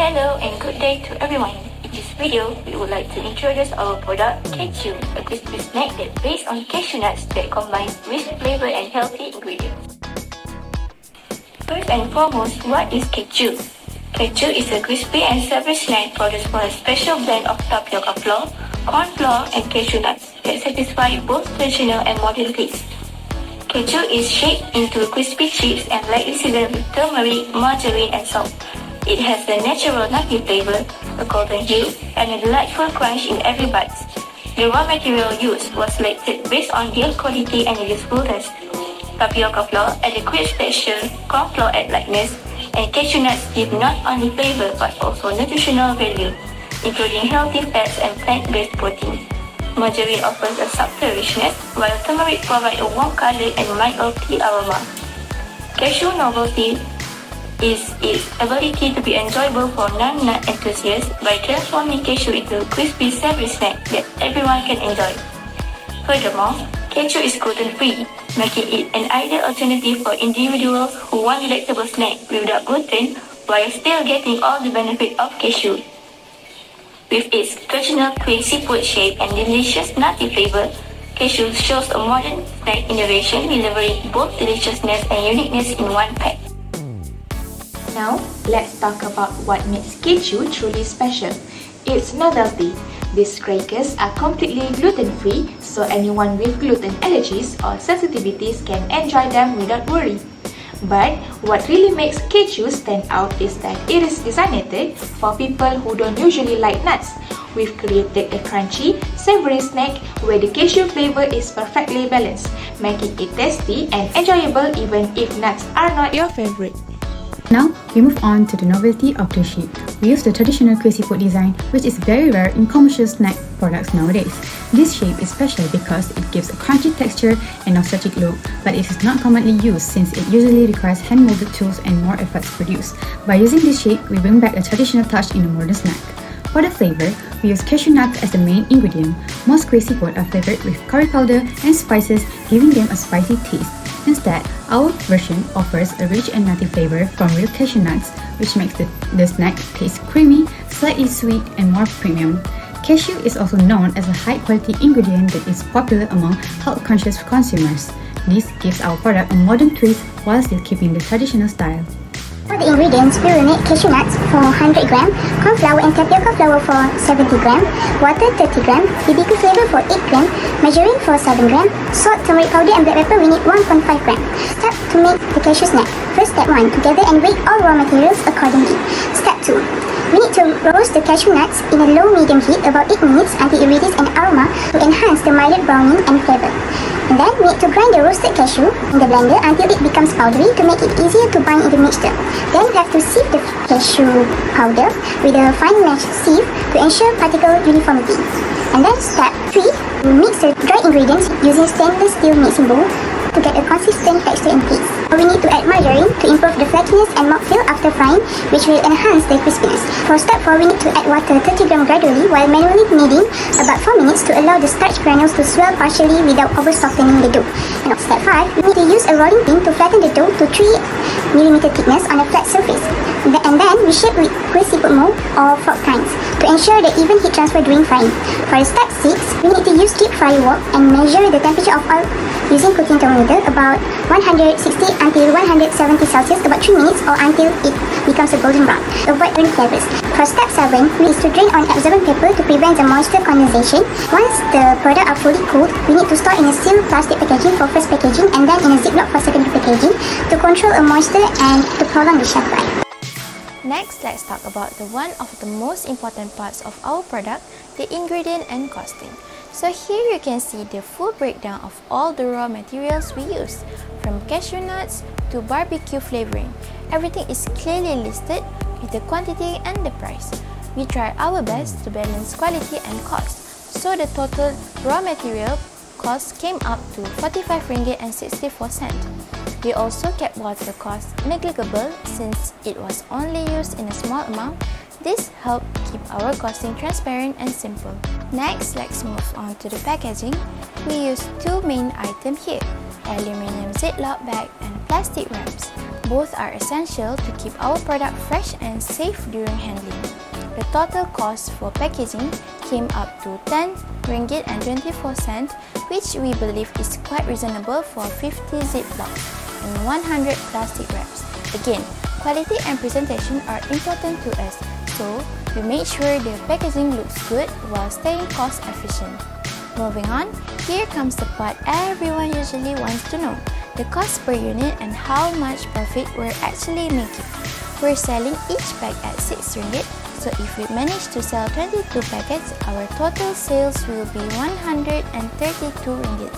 Hello and good day to everyone. In this video, we would like to introduce our product Cachew, a crispy snack that's based on cashew nuts that combines rich flavor and healthy ingredients. First and foremost, what is Cachew? Cachew is a crispy and savory snack produced from a special blend of tapioca flour, corn flour, and cashew nuts that satisfy both traditional and modern tastes. Cachew is shaped into crispy chips and lightly seasoned with turmeric, margarine, and salt. It has a natural nutty flavor, a golden hue, and a delightful crunch in every bite. The raw material used was selected based on their quality and usefulness. Tapioca flour add a crisp texture, corn flour add lightness, and cashew nuts give not only flavor but also nutritional value, including healthy fats and plant-based protein. Margarine offers a subtle richness, while turmeric provides a warm color and mild earthy aroma. Cashew novelty is its ability to be enjoyable for non-nut enthusiasts by transforming cashew into a crispy savory snack that everyone can enjoy. Furthermore, cashew is gluten-free, making it an ideal alternative for individuals who want delectable snack without gluten while still getting all the benefit of cashew. With its traditional crazy fruit shape and delicious nutty flavor, Cachew shows a modern snack innovation delivering both deliciousness and uniqueness in one pack. Now, let's talk about what makes Cachew truly special. Its novelty. These crackers are completely gluten-free, so anyone with gluten allergies or sensitivities can enjoy them without worry. But what really makes Cachew stand out is that it is designated for people who don't usually like nuts. We've created a crunchy, savory snack where the cashew flavor is perfectly balanced, making it tasty and enjoyable even if nuts are not your favorite. Now, we move on to the novelty of the shape. We use the traditional crazy fruit design, which is very rare in commercial snack products nowadays. This shape is special because it gives a crunchy texture and nostalgic look, but it is not commonly used since it usually requires hand-molded tools and more effort to produce. By using this shape, we bring back a traditional touch in a modern snack. For the flavor, we use cashew nuts as the main ingredient. Most crazy fruit are flavored with curry powder and spices, giving them a spicy taste. Instead, our version offers a rich and nutty flavor from real cashew nuts, which makes the snack taste creamy, slightly sweet, and more premium. Cashew is also known as a high-quality ingredient that is popular among health-conscious consumers. This gives our product a modern twist while still keeping the traditional style. For the ingredients, we will need cashew nuts for 100 gram, corn flour and tapioca flour for 70 gram, water 30 gram, BBQ flavor for 8 gram, margarine for 7 gram, salt, turmeric powder and black pepper we need 1.5 gram. Step to make the cashew snack. First, step 1, gather and weigh all raw materials accordingly. Step 2, we need to roast the cashew nuts in a low-medium heat about 8 minutes until it releases an aroma to enhance the mild browning and flavor. And then we need to grind the roasted cashew in the blender until it becomes powdery to make it easier to bind in the mixture. Then we have to sieve the cashew powder with a fine mesh sieve to ensure particle uniformity. And then step 3, we mix the dry ingredients using stainless steel mixing bowl to get a consistent texture in place. We need to add margarine to improve the flakiness and mouthfeel after frying, which will enhance the crispiness. For step 4, we need to add water 30 gram gradually while manually kneading about 4 minutes to allow the starch granules to swell partially without over-softening the dough. And step 5, we need to use a rolling pin to flatten the dough to 3 mm thickness on a flat surface. And then we shape with greasy foot mold or fork tines to ensure the even heat transfer during frying. For step 6, we need to use deep fry wok and measure the temperature of oil using cooking thermometer about 160 until 170 Celsius about 3 minutes or until it becomes a golden brown. Avoid burnt flavors. For step 7, we need to drain on absorbent paper to prevent the moisture condensation. Once the product are fully cooled, we need to store in a sealed plastic packaging for first packaging and then in a ziplock for secondary packaging to control moisture and to prolong the shelf life. Next, let's talk about one of the most important parts of our product, the ingredient and costing. So here you can see the full breakdown of all the raw materials we use, from cashew nuts to barbecue flavoring. Everything is clearly listed with the quantity and the price. We try our best to balance quality and cost, so the total raw material cost came up to 45 ringgit and 64 cents. We also kept water cost negligible since it was only used in a small amount. This helped keep our costing transparent and simple. Next, let's move on to the packaging. We use two main items here. aluminium ziplock bag, and plastic wraps. Both are essential to keep our product fresh and safe during handling. The total cost for packaging came up to RM10.24, which we believe is quite reasonable for 50 ziplocs and 100 plastic wraps. Again, quality and presentation are important to us, so we make sure the packaging looks good while staying cost efficient. Moving on, here comes the part everyone usually wants to know, the cost per unit and how much profit we're actually making. We're selling each bag at RM6, so if we manage to sell 22 packets, our total sales will be RM132.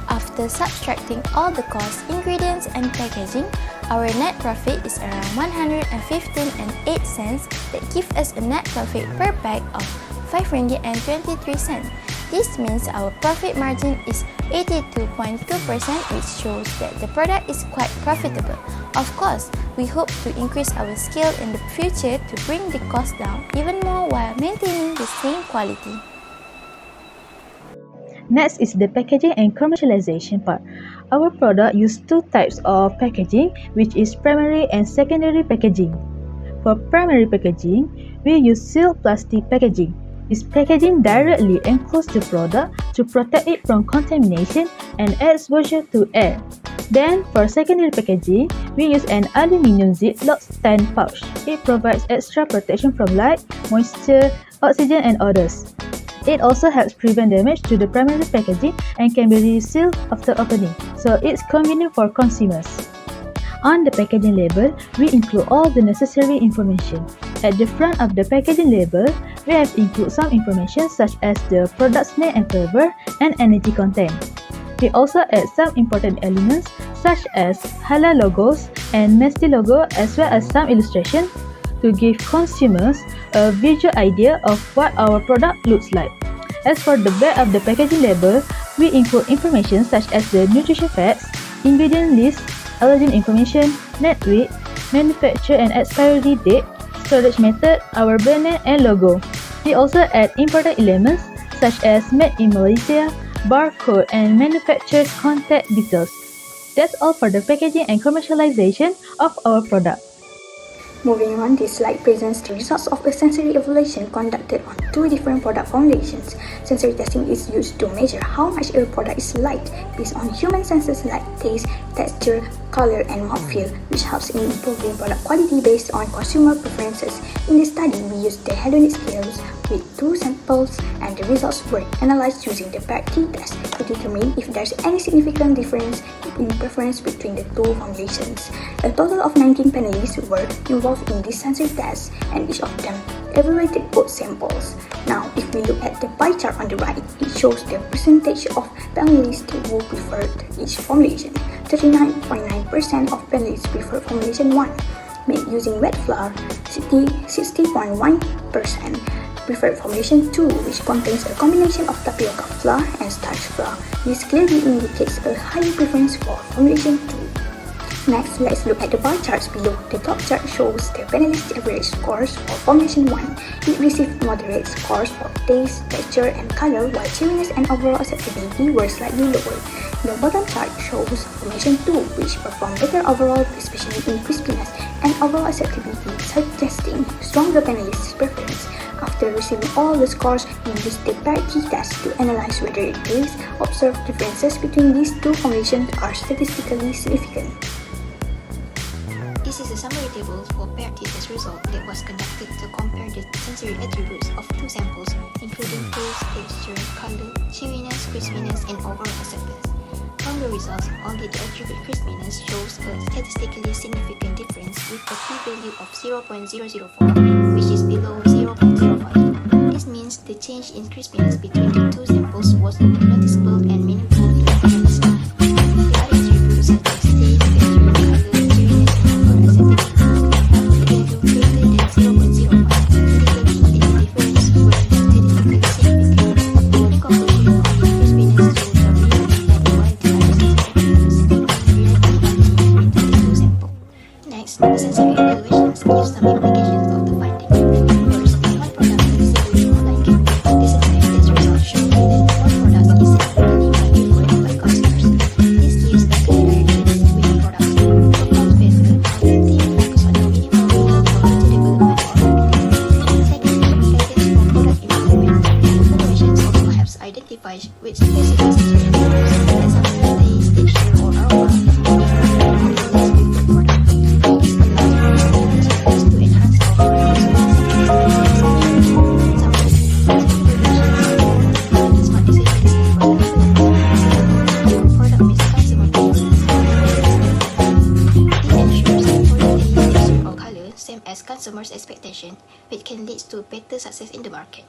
After subtracting all the costs, ingredients and packaging, our net profit is around RM115.08. That gives us a net profit per bag of RM5.23. This means our profit margin is 82.2%, which shows that the product is quite profitable. Of course, we hope to increase our scale in the future to bring the cost down even more while maintaining the same quality. Next is the packaging and commercialization part. Our product uses two types of packaging, which is primary and secondary packaging. For primary packaging, we use sealed plastic packaging. This packaging directly encloses the product to protect it from contamination and exposure to air. Then, for secondary packaging, we use an aluminium ziplock stand pouch. It provides extra protection from light, moisture, oxygen and odors. It also helps prevent damage to the primary packaging and can be resealed after opening, so it's convenient for consumers. On the packaging label, we include all the necessary information. At the front of the packaging label, we have included some information such as the product's name and flavor and energy content. We also add some important elements such as halal logos and Nestle logo, as well as some illustrations to give consumers a visual idea of what our product looks like. As for the back of the packaging label, we include information such as the nutrition facts, ingredient list, allergen information, net weight, manufacture and expiry date, storage method, our brand name and logo. We also add important elements such as made in Malaysia, barcode and manufacturer's contact details. That's all for the packaging and commercialization of our product. Moving on, this slide presents the results of a sensory evaluation conducted on two different product formulations. Sensory testing is used to measure how much a product is liked based on human senses like taste, texture, color, and mouthfeel, which helps in improving product quality based on consumer preferences. In this study, we used the hedonic scales with two samples, and the results were analyzed using the PERT test to determine if there's any significant difference in preference between the two formulations. A total of 19 panelists were involved in this sensory test, and each of them evaluated both samples. Now, if we look at the pie chart on the right, it shows the percentage of panelists who preferred each formulation. 39.9% of panelists prefer formulation 1, made using wet flour. 60.1% preferred formulation 2, which contains a combination of tapioca flour and starch flour. This clearly indicates a higher preference for formulation 2. Next, let's look at the bar charts below. The top chart shows the panelists' average scores for formulation 1. It received moderate scores for taste, texture, and color, while chewiness and overall acceptability were slightly lower. The bottom chart shows formulation 2, which performed better overall, especially in crispiness and overall acceptability, suggesting stronger panelists' preference. After receiving all the scores, we used the PERT test to analyze whether the observed differences between these two formulations are statistically significant. This is a summary table for PERT test result that was conducted to compare the sensory attributes of two samples, including taste, texture, color, chewiness, crispiness, and overall acceptance. From the results, only the attribute crispiness shows a statistically significant difference with a p-value of 0.004, which is below 0.05. This means the change in crispiness between the two samples was noticeable and meaningful to the analyst. The other attributes such as taste, texture, color, chewiness, and overall acceptance had a value greater than 0.05, indicating that the difference were statistically significant. The conclusion of the crispiness showed a real Next, the sensory evaluations give some implications of the finding. First, one product is significantly more liked. The sensory test results show that one product is significantly more favored by customers. customers' expectations, which can lead to better success in the market.